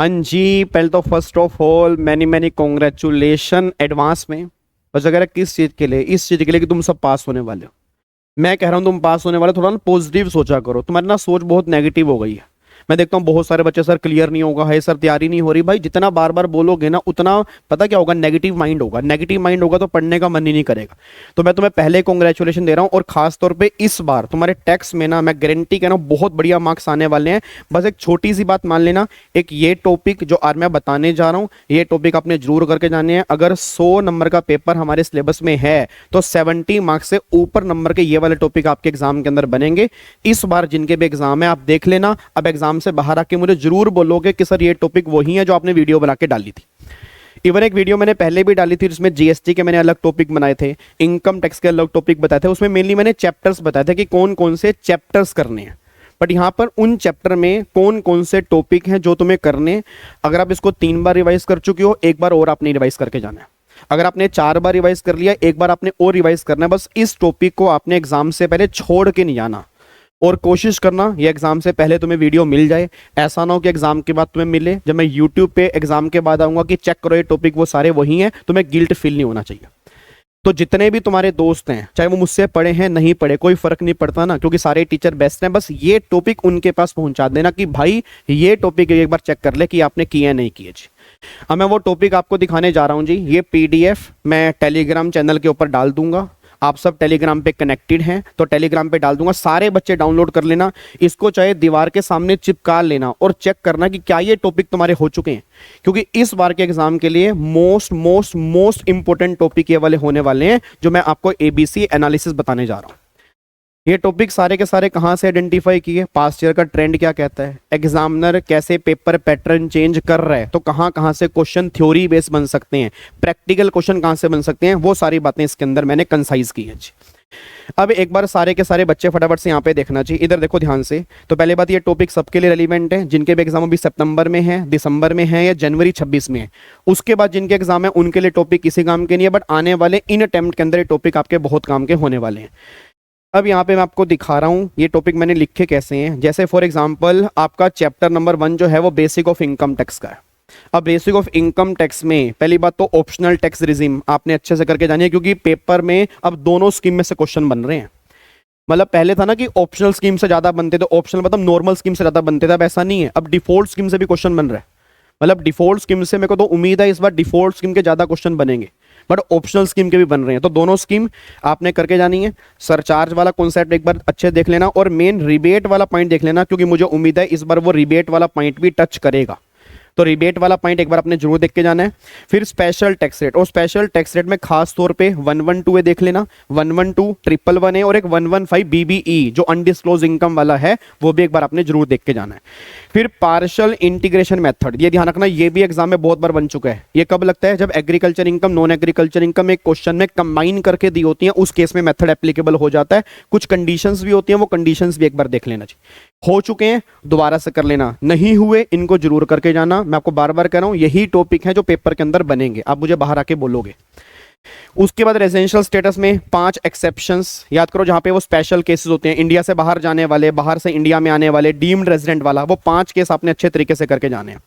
हाँ जी, पहले तो first of all many many congratulation advance में। बस अगर किस चीज़ के लिए, इस चीज़ के लिए कि तुम सब पास होने वाले हो। मैं कह रहा हूँ तुम पास होने वाले, थोड़ा ना पॉजिटिव सोचा करो। तुम्हारी ना सोच बहुत नेगेटिव हो गई है। मैं देखता हूँ बहुत सारे बच्चे, सर क्लियर नहीं होगा है, सर तैयारी नहीं हो रही। भाई जितना बार बार बोलोगे ना उतना पता क्या होगा, नेगेटिव माइंड होगा। नेगेटिव माइंड होगा तो पढ़ने का मन ही नहीं करेगा। तो मैं तुम्हें पहले कॉन्ग्रेचुलेशन दे रहा हूँ, और खास तौर पे इस बार तुम्हारे टेक्स्ट में ना मैं गारंटी कह रहा हूँ बहुत बढ़िया मार्क्स आने वाले हैं। बस एक छोटी सी बात मान लेना, एक ये टॉपिक जो आज मैं बताने जा रहा हूँ, ये टॉपिक आपने जरूर करके जाने हैं। अगर 100 नंबर का पेपर हमारे सिलेबस में है तो 70 मार्क्स से ऊपर नंबर के ये वाले टॉपिक आपके एग्जाम के अंदर बनेंगे। इस बार जिनके भी एग्जाम है आप देख लेना, अब एग्जाम से बाहर आके मुझे जरूर बोलोगे कि सर ये टॉपिक वही है जो आपने वीडियो बना के डाली थी। इवन एक वीडियो मैंने पहले भी डाली थी जिसमें जीएसटी के मैंने अलग टॉपिक बनाए थे, इनकम टैक्स के अलग टॉपिक बताए थे। उसमें मेनली मैंने चैप्टर्स बताए थे कि कौन कौन से चैप्टर्स करने हैं। बट यहाँ पर उन चैप्टर में कौन कौन से टॉपिक हैं जो तुम्हें करने। अगर आप इसको 3 बार रिवाइज कर चुके हो, एक बार और आपने रिवाइज करके जाना है। अगर आपने 4 बार रिवाइज कर लिया, एक बार आपने और रिवाइज करना है। बस इस टॉपिक को आपने एग्जाम से पहले छोड़ के नहीं जाना, और कोशिश करना ये एग्जाम से पहले तुम्हें वीडियो मिल जाए। ऐसा ना हो कि एग्जाम के बाद तुम्हें मिले, जब मैं यूट्यूब पे एग्जाम के बाद आऊंगा कि चेक करो ये टॉपिक, वो सारे वही हैं। तुम्हें गिल्ट फील नहीं होना चाहिए। तो जितने भी तुम्हारे दोस्त हैं, चाहे वो मुझसे पढ़े हैं नहीं पढ़े, कोई फर्क नहीं पड़ता ना, क्योंकि सारे टीचर बेस्ट हैं। बस ये टॉपिक उनके पास पहुंचा देना कि भाई ये टॉपिक एक बार चेक कर ले कि आपने किया नहीं किए जी। अब मैं वो टॉपिक आपको दिखाने जा रहा हूं जी। ये पीडीएफ मैं टेलीग्राम चैनल के ऊपर डाल दूंगा। आप सब टेलीग्राम पे कनेक्टेड हैं तो टेलीग्राम पे डाल दूंगा, सारे बच्चे डाउनलोड कर लेना। इसको चाहे दीवार के सामने चिपका लेना और चेक करना कि क्या ये टॉपिक तुम्हारे हो चुके हैं, क्योंकि इस बार के एग्जाम के लिए most most most important topic ये वाले होने वाले हैं जो मैं आपको एबीसी एनालिसिस बताने जा रहा हूं। ये टॉपिक सारे के सारे कहाँ से आइडेंटिफाई किए, पास्ट ईयर का ट्रेंड क्या कहता है, एग्जामिनर कैसे पेपर पैटर्न चेंज कर रहा है, तो कहाँ कहाँ से क्वेश्चन थ्योरी बेस बन सकते हैं, प्रैक्टिकल क्वेश्चन कहाँ से बन सकते हैं, वो सारी बातें इसके अंदर मैंने कंसाइज की है जी। अब एक बार सारे के सारे बच्चे फटाफट से यहाँ पे देखना चाहिए, इधर देखो ध्यान से। तो पहले बात, ये टॉपिक सबके लिए रेलिवेंट है जिनके भी एग्जाम अभी सितंबर में है, दिसंबर में है या जनवरी 26 में है। उसके बाद जिनके एग्जाम है उनके लिए टॉपिक किसी काम के नहीं है, बट आने वाले इन अटेम्प्ट के अंदर ये टॉपिक आपके बहुत काम के होने वाले हैं। अब यहाँ पे मैं आपको दिखा रहा हूँ ये टॉपिक मैंने लिखे कैसे हैं। जैसे फॉर एग्जांपल आपका चैप्टर नंबर 1 जो है वो बेसिक ऑफ इनकम टैक्स का है। अब बेसिक ऑफ इनकम टैक्स में पहली बात तो ऑप्शनल टैक्स रिजिम आपने अच्छे से करके जानी है, क्योंकि पेपर में अब दोनों स्कीम में से क्वेश्चन बन रहे हैं। मतलब पहले था ना कि ऑप्शनल स्कीम से ज्यादा बनते थे, ऑप्शनल मतलब नॉर्मल स्कीम से ज्यादा बनते थे, अब ऐसा नहीं है। अब डिफॉल्ट स्कीम से भी क्वेश्चन बन रहा है। मतलब डिफॉल्ट स्कीम से मेरे को तो उम्मीद है इस बार डिफॉल्ट स्कीम के ज्यादा क्वेश्चन बनेंगे, बट ऑप्शनल स्कीम के भी बन रहे हैं। तो दोनों स्कीम आपने करके जानी है। सरचार्ज वाला कॉन्सेप्ट एक बार अच्छे देख लेना, और मेन रिबेट वाला पॉइंट देख लेना, क्योंकि मुझे उम्मीद है इस बार वो रिबेट वाला पॉइंट भी टच करेगा। तो रिबेट वाला पॉइंट एक बार आपने जरूर देख के जाना है। फिर स्पेशल टैक्स रेट, और स्पेशल टैक्स रेट में खास तौर पे 112 देख लेना, 112 111 है, और एक 115 बीबीई जो अनडिस्क्लोज इनकम वाला है, वो भी एक बार आपने जरूर देख के जाना है। फिर पार्शियल इंटीग्रेशन मेथड, ये ध्यान रखना, ये भी एग्जाम में बहुत बार बन चुका है। ये कब लगता है, जब agriculture income non agriculture income एक क्वेश्चन में कंबाइन करके दी होती है, उस केस में मेथड एप्लीकेबल हो जाता है। कुछ कंडीशंस भी होती हैं, वो कंडीशंस भी एक बार देख लेना चाहिए। हो चुके हैं दोबारा से कर लेना, नहीं हुए इनको जरूर करके जाना। मैं आपको बार बार कह रहा हूं यही टॉपिक है जो पेपर के अंदर बनेंगे, आप मुझे बाहर आके बोलोगे। उसके बाद रेजिडेंशियल स्टेटस में 5 एक्सेप्शंस याद करो, जहां पे वो स्पेशल केसेस होते हैं, इंडिया से बाहर जाने वाले, बाहर से इंडिया में आने वाले, डीम्ड रेजिडेंट वाला, वो 5 केस आपने अच्छे तरीके से करके जाने हैं।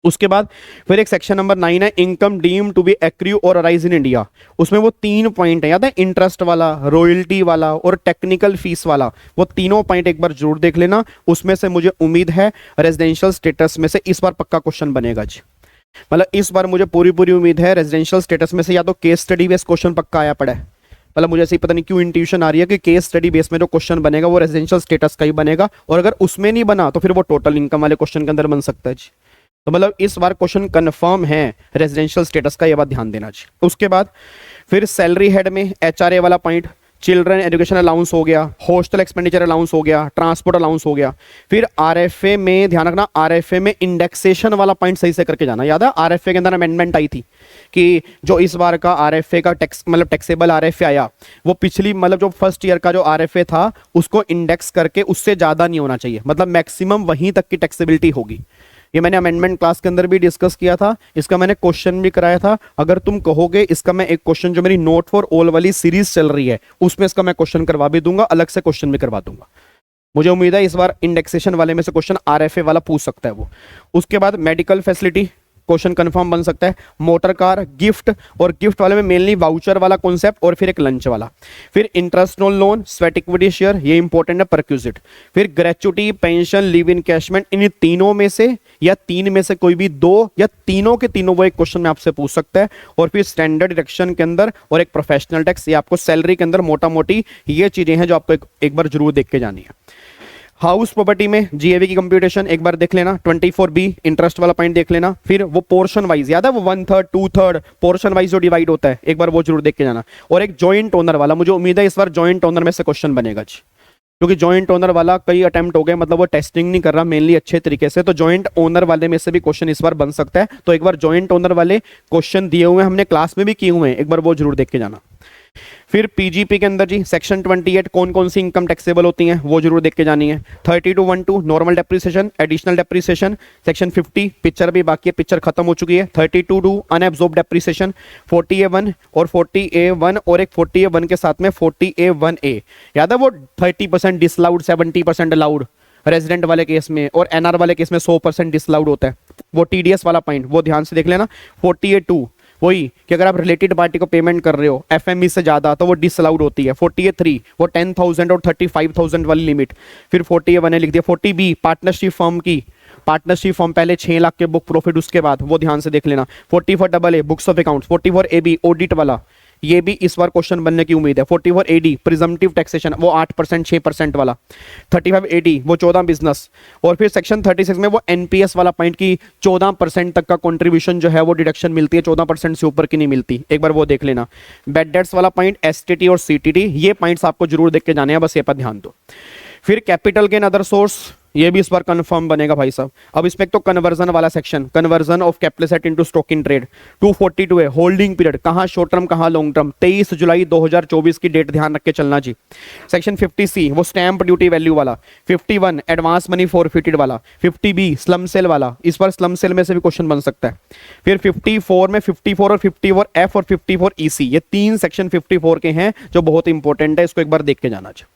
उसके बाद फिर एक सेक्शन नंबर 9 है income deem to be accrue और अराइज इन इंडिया। उसमें वो 3 पॉइंट है, याद है, इंटरेस्ट वाला, रॉयल्टी वाला और टेक्निकल फीस वाला, वो तीनों पॉइंट एक बार जरूर देख लेना। उसमें से मुझे उम्मीद है रेजिडेंशियल स्टेटस में से इस बार पक्का क्वेश्चन बनेगा जी। मतलब इस बार मुझे पूरी उम्मीद है रेजिडेंशियल स्टेटस में से या तो केस स्टडी बेस्ड क्वेश्चन पक्का आया पड़ा है। मतलब मुझे ऐसी पता नहीं क्यों इंट्यूशन आ रही है कि केस स्टडी बेस में जो क्वेश्चन बनेगा वो रेजिडेंशियल स्टेटस का ही बनेगा, और अगर उसमें नहीं बना तो फिर वो टोटल इनकम वाले क्वेश्चन के अंदर बन सकता है जी। तो मतलब इस बार क्वेश्चन कंफर्म है रेजिडेंशियल स्टेटस का, ये बात ध्यान देना जी। उसके बाद फिर सैलरी हेड में एचआरए वाला पॉइंट, चिल्ड्रन एजुकेशन अलाउंस हो गया, हॉस्टल एक्सपेंडिचर अलाउंस हो गया, ट्रांसपोर्ट अलाउंस हो गया। फिर आरएफए में ध्यान रखना, आरएफए में इंडेक्सेशन वाला पॉइंट सही से करके जाना। याद है आरएफए के अंदर अमेंडमेंट आई थी कि जो इस बार का आरएफए का टैक्स मतलब टैक्सेबल आरएफए आया, वो पिछली मतलब जो फर्स्ट ईयर का जो आरएफए था उसको इंडेक्स करके उससे ज्यादा नहीं होना चाहिए, मतलब मैक्सिमम वहीं तक की टैक्सेबिलिटी होगी। ये मैंने अमेंडमेंट क्लास के अंदर भी डिस्कस किया था, इसका मैंने क्वेश्चन भी कराया था। अगर तुम कहोगे इसका मैं एक क्वेश्चन जो मेरी नोट फॉर ऑल वाली सीरीज चल रही है उसमें इसका मैं क्वेश्चन करवा भी दूंगा, अलग से क्वेश्चन भी करवा दूंगा। मुझे उम्मीद है इस बार इंडेक्सेशन वाले में से क्वेश्चन आरएफए वाला पूछ सकता है वो। उसके बाद मेडिकल फैसिलिटी क्वेश्चन कंफर्म बन सकता है, मोटर कार, गिफ्ट, और गिफ्ट वाले में मेनली वाउचर वाला कॉन्सेप्ट और फिर एक लंच वाला। फिर interest on loan, sweat equity share, ये इंपॉर्टेंट है, परक्यूजिट। फिर ग्रेचुटी, पेंशन, लिव इन कैशमेंट, इन तीनों में से या तीन में से कोई भी दो या तीनों के तीनों वो एक क्वेश्चन में आपसे पूछ सकता है। और फिर स्टैंडर्ड डिडक्शन के अंदर और एक प्रोफेशनल टैक्स, ये आपको सैलरी के अंदर मोटा मोटी ये चीजें हैं जो आपको एक बार जरूर देख के जानी है। हाउस प्रॉपर्टी में जीएवी की कंप्यूटेशन एक बार देख लेना, 24B इंटरेस्ट वाला पॉइंट देख लेना। फिर वो पोर्शन वाइज याद है, वो 1/3 2/3 पोर्शन वाइज जो डिवाइड होता है, एक बार वो जरूर देख के जाना। और एक जॉइंट ओनर वाला, मुझे उम्मीद है इस बार जॉइंट ओनर में से क्वेश्चन बनेगा जी, क्योंकि जॉइंट ओनर वाला कई अटेम्प्ट हो गए, मतलब वो टेस्टिंग नहीं कर रहा मेनली अच्छे तरीके से, तो जॉइंट ओनर वाले में से भी क्वेश्चन इस बार बन सकता है। तो एक बार जॉइंट ओनर वाले क्वेश्चन दिए हुए हैं, हमने क्लास में भी किए हुए हैं, एक बार वो जरूर देख के जाना। फिर पीजीपी के अंदर जी सेक्शन 28 कौन कौन सी इनकम टैक्सेबल होती हैं वो जरूर देख के जानी है। 32(1)(2) normal depreciation, additional depreciation. Section 50 picture भी बाकी है, पिक्चर खत्म हो चुकी है। 32(2) अनएब्जॉर्ब डेप्रिसिएशन। 40A1 और 40A1 और एक 40A1 के साथ में 40A1A, याद है वो 30% डिसलाउड 70% अलाउड रेजिडेंट वाले केस में, और एनआर वाले केस में 100% डिसलाउड होता है। वो टीडीएस वाला पॉइंट वो ध्यान से देख लेना। 40A2 वही कि अगर आप रिलेटेड पार्टी को पेमेंट कर रहे हो एफएमई से ज्यादा तो वो डिसअलाउड होती है। 40A3 वो 10,000 और 35,000 वाली लिमिट। फिर 40A1 लिख दिया। 40B पार्टनरशिप फर्म की, पार्टनरशिप फर्म पहले 6 लाख के बुक प्रॉफिट, उसके बाद वो ध्यान से देख लेना। 44AA books of accounts. 44AB audit वाला, ये भी इस बार क्वेश्चन बनने की उम्मीद है। 44AD प्रिजम्पटिव टैक्सेशन वो 8% 6% वाला। 35AD वो 14 बिजनेस। और फिर सेक्शन 36 में वो एनपीएस वाला पॉइंट की 14% तक का कंट्रीब्यूशन जो है वो डिडक्शन मिलती है, 14% से ऊपर की नहीं मिलती, एक बार वो देख लेना। बेड डेट्स वाला पॉइंट, एसटीटी और सीटीटी, ये पॉइंट्स आपको जरूर देख के जाने हैं, बस ये पर ध्यान दो। फिर कैपिटल गेन अदर सोर्स, ये भी इस बार कंफर्म बनेगा भाई साहब। अब इसमें तो कन्वर्जन वाला section, conversion of capital asset into stock in trade. 242 है होल्डिंग पीरियड, कहां शॉर्ट टर्म कहां लॉन्ग टर्म, 23 जुलाई 2024 की डेट ध्यान रख के चलना जी। सेक्शन 50C वो स्टैंप ड्यूटी वैल्यू वाला। 51 एडवांस मनी फॉरफिटेड वाला। 50B स्लम सेल वाला, इस बार स्लम सेल में से भी क्वेश्चन बन सकता है। फिर 54 में 54 और 54F और 54EC, ये 3 सेक्शन 54 के हैं जो बहुत इंपॉर्टेंट है, इसको एक बार देख के जाना चाहिए।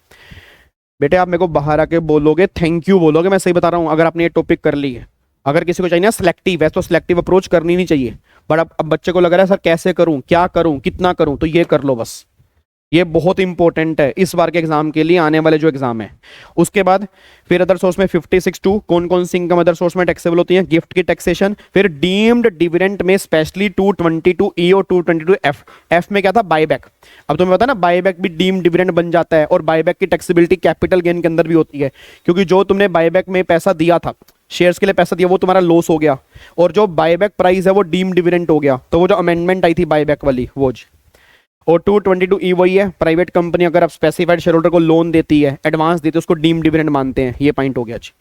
बेटे आप मेरे को बाहर आके बोलोगे, थैंक यू बोलोगे, मैं सही बता रहा हूं, अगर आपने ये टॉपिक कर ली है। अगर किसी को चाहिए ना सिलेक्टिव है तो सिलेक्टिव अप्रोच करनी नहीं चाहिए, बट अब बच्चे को लग रहा है सर कैसे करूं, क्या करूं, कितना करूं, तो ये कर लो बस, ये बहुत इंपॉर्टेंट है इस बार के एग्जाम के लिए, आने वाले जो एग्जाम है। उसके बाद फिर अदर सोर्स में 56(2) कौन कौन सी इनकम अदर सोर्स में टैक्सेबल होती है, गिफ्ट की टैक्सेशन। फिर डीम्ड डिविडेंड में स्पेशली 222E और 222F। एफ में क्या था, बायबैक। अब तुम्हें पता ना बायबैक भी डीम्ड डिविडेंड बन जाता है, और बायबैक की टैक्सेबिलिटी कैपिटल गेन के अंदर भी होती है, क्योंकि जो तुमने बायबैक में पैसा दिया था, शेयर्स के लिए पैसा दिया, वो तुम्हारा लॉस हो गया, और जो बायबैक प्राइस है वो डीम्ड डिविडेंड हो गया। तो वो जो अमेंडमेंट आई थी बायबैक वाली वो जी। और 222E वही है, प्राइवेट कंपनी अगर आप स्पेसिफाइड शेयर होल्डर को लोन देती है, एडवांस देती है, उसको डीम डिविडेंड मानते हैं, ये पॉइंट हो गया जी।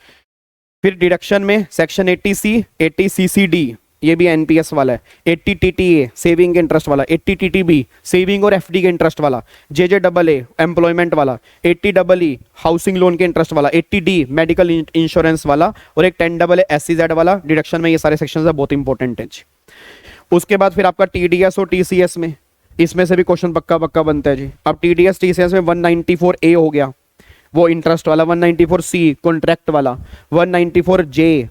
फिर डिडक्शन में सेक्शन 80C 80CCD, ये भी एनपीएस वाला है। 80TTA सेविंग के इंटरेस्ट वाला। 80TTB सेविंग और एफडी के इंटरेस्ट वाला। JJAA एम्प्लॉयमेंट वाला। 80EE हाउसिंग लोन के इंटरेस्ट वाला। 80D मेडिकल इंश्योरेंस वाला, और एक 10AA SEZ वाला। डिडक्शन में ये सारे सेक्शन बहुत इंपॉर्टेंट है। उसके बाद फिर आपका TDS और TCS में, इसमें से भी क्वेश्चन पक्का पक्का बनता है जी। अब TDS TCS में 194A हो गया वो इंटरेस्ट वाला, 194C कॉन्ट्रैक्ट वाला, 194J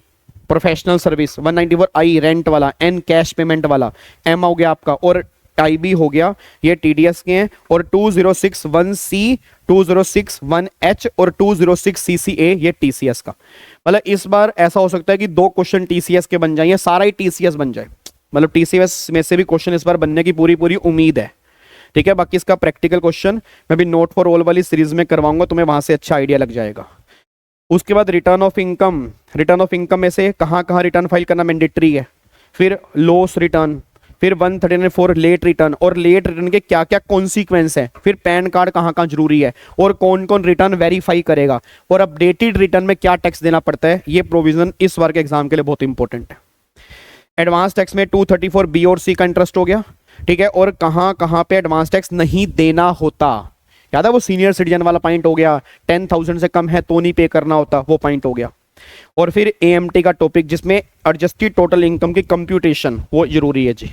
professional service, 194I rent वाला, N कैश पेमेंट वाला, M हो गया आपका, और IB हो गया, ये TDS के हैं। और 2061C 2061H और 2006CCA ये TCS का। मतलब इस बार ऐसा हो सकता है कि 2 क्वेश्चन TCS के बन जाए, सारा ही TCS बन जाए, मतलब TCS में से भी क्वेश्चन इस बार बनने की पूरी पूरी उम्मीद है, ठीक है। बाकी इसका प्रैक्टिकल क्वेश्चन मैं भी नोट फॉर ऑल वाली सीरीज में करवाऊंगा, तुम्हें वहां से अच्छा आइडिया लग जाएगा। उसके बाद return of income, return of income में से कहाँ कहाँ रिटर्न फाइल करना मैंडेटरी है। फिर लॉस रिटर्न, फिर 139(4) लेट रिटर्न, और लेट रिटर्न के क्या क्या कॉन्सिक्वेंस है। फिर पैन कार्ड कहाँ कहाँ जरूरी है, और कौन कौन रिटर्न वेरीफाई करेगा, और अपडेटेड रिटर्न में क्या टैक्स देना पड़ता है। ये प्रोविजन इस बार के एग्जाम के लिए बहुत इंपॉर्टेंट है। एडवांस टैक्स में 234B और C का इंटरेस्ट हो गया, ठीक है। और कहां कहां पे एडवांस टैक्स नहीं देना होता, याद है वो सीनियर सिटीजन वाला पॉइंट हो गया, 10,000 से कम है तो नहीं पे करना होता, वो पॉइंट हो गया। और फिर AMT का टॉपिक जिसमें एडजस्टेड टोटल इनकम की कंप्यूटेशन वो जरूरी है जी।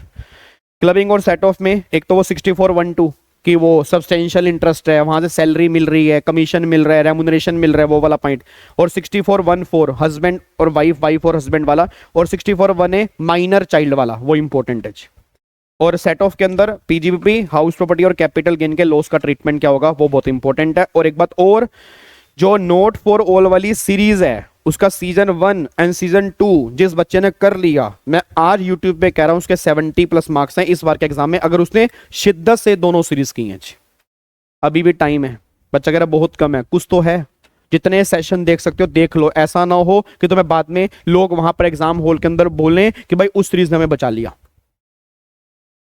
क्लबिंग और सेट ऑफ में एक तो वो 64(1)(2) कि वो सब्सटेंशियल इंटरेस्ट है, वहां से सैलरी मिल रही है, कमीशन मिल रहा है, रेमुनरेशन मिल रहा है, वो वाला पॉइंट। और 6414 हस्बैंड और वाइफ, वाइफ और हस्बैंड वाला, और 6418 माइनर चाइल्ड वाला, वो इंपॉर्टेंट है। और सेट ऑफ के अंदर पीजीबीपी, हाउस प्रॉपर्टी और कैपिटल गेन के लॉस का ट्रीटमेंट क्या होगा, वो बहुत इंपॉर्टेंट है। और एक बात और, जो नोट फॉर ऑल वाली सीरीज है उसका सीजन 1 एंड सीजन 2 जिस बच्चे ने कर लिया, मैं आज यूट्यूब पे कह रहा हूं उसके 70+ मार्क्स हैं इस बार के एग्जाम में, अगर उसने शिद्दत से दोनों सीरीज की हैं। अभी भी टाइम है, बच्चा कह रहा बहुत कम है, कुछ तो है, जितने सेशन देख सकते हो देख लो। ऐसा ना हो कि तुम्हें बाद में लोग वहां पर एग्जाम हॉल के अंदर बोलें कि भाई उस सीरीज ने हमें बचा लिया।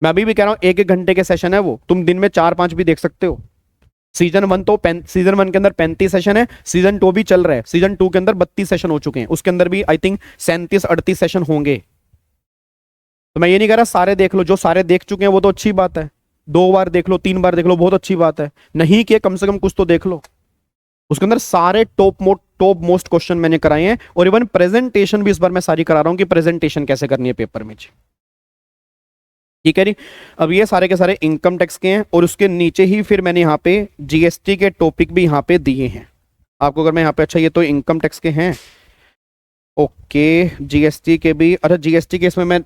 मैं अभी भी कह रहा हूं 1-1 घंटे के सेशन है वो, तुम दिन में 4-5 भी देख सकते हो। सीजन 1 के अंदर 35 सेशन है, सीजन 2 भी चल रहा है, सीजन 2 के अंदर 32 सेशन हो चुके हैं, उसके अंदर भी आई थिंक 37-38 सेशन होंगे। तो मैं ये नहीं कह रहा सारे देख लो, जो सारे देख चुके हैं वो तो अच्छी बात है, 2 बार देख लो, 3 बार देख लो, बहुत अच्छी बात है। नहीं कि कम से कम कुछ तो देख लो, उसके अंदर सारे टॉप मोस्ट क्वेश्चन मैंने कराए हैं। और इवन प्रेजेंटेशन भी इस बार मैं सारी करा रहा हूं कि प्रेजेंटेशन कैसे करनी है पेपर में। ठीक है जी। अब ये सारे के सारे इनकम टैक्स के हैं, और उसके नीचे ही फिर मैंने यहाँ पे जीएसटी के टॉपिक भी यहाँ पे दिए हैं आपको। अगर मैं यहाँ पे, अच्छा ये तो इनकम टैक्स के हैं, ओके, जीएसटी के भी, अच्छा जीएसटी के इसमें मैं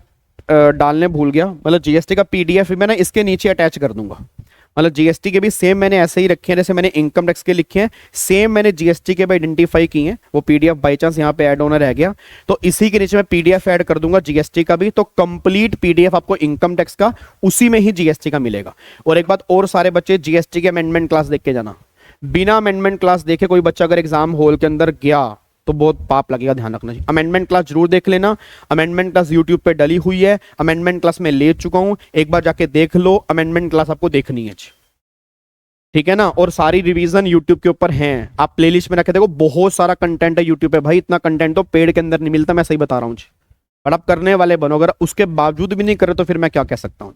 डालने भूल गया, मतलब जीएसटी का पीडीएफ भी मैं ना इसके नीचे अटैच कर दूंगा। मतलब जीएसटी के भी सेम मैंने ऐसे ही रखे हैं जैसे मैंने इनकम टैक्स के लिखे हैं, सेम मैंने जीएसटी के भी आइडेंटिफाई किए हैं। वो पीडीएफ बाई चांस यहाँ पे ऐड होना रह गया तो इसी के नीचे मैं पीडीएफ ऐड कर दूंगा जीएसटी का भी, तो कंप्लीट पीडीएफ आपको इनकम टैक्स का उसी में ही जीएसटी का मिलेगा। और एक बात और, सारे बच्चे जीएसटी के अमेंडमेंट क्लास देख के जाना, बिना अमेंडमेंट क्लास देखे कोई बच्चा अगर एग्जाम हॉल के अंदर गया तो बहुत पाप लगेगा, ध्यान रखना चाहिए। अमेंडमेंट क्लास जरूर देख लेना, अमेंडमेंट क्लास यूट्यूब पे डली हुई है, अमेंडमेंट क्लास में ले चुका हूं, एक बार जाके देख लो, अमेंडमेंट क्लास आपको देखनी है, ठीक है ना। और सारी रिवीजन यूट्यूब के ऊपर हैं, आप प्लेलिस्ट में रखे देखो, बहुत सारा कंटेंट है यूट्यूब पे भाई, इतना कंटेंट तो पेड के अंदर नहीं मिलता, मैं सही बता रहा हूँ। और आप करने वाले बनो, अगर उसके बावजूद भी नहीं करे तो फिर मैं क्या कह सकता हूँ,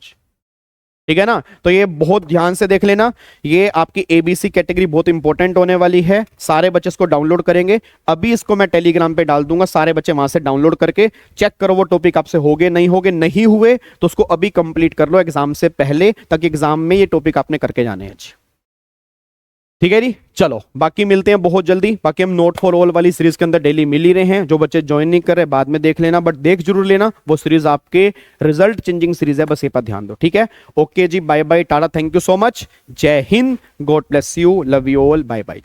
ठीक है ना। तो ये बहुत ध्यान से देख लेना, ये आपकी एबीसी कैटेगरी बहुत इंपॉर्टेंट होने वाली है। सारे बच्चे इसको डाउनलोड करेंगे, अभी इसको मैं टेलीग्राम पे डाल दूंगा, सारे बच्चे वहां से डाउनलोड करके चेक करो वो टॉपिक आपसे हो गए नहीं हो गए, नहीं हुए तो उसको अभी कंप्लीट कर लो एग्जाम से पहले, ताकि एग्जाम में ये टॉपिक आपने करके जाने हैं। ठीक है जी, चलो बाकी मिलते हैं बहुत जल्दी। बाकी हम नोट फॉर ऑल वाली सीरीज के अंदर डेली मिल ही रहे हैं, जो बच्चे ज्वाइन नहीं कर रहे बाद में देख लेना, बट देख जरूर लेना, वो सीरीज आपके रिजल्ट चेंजिंग सीरीज है, बस ये पर ध्यान दो। ठीक है, ओके जी, bye bye, tata, thank you so much, Jai Hind, God bless you, love you all, bye bye.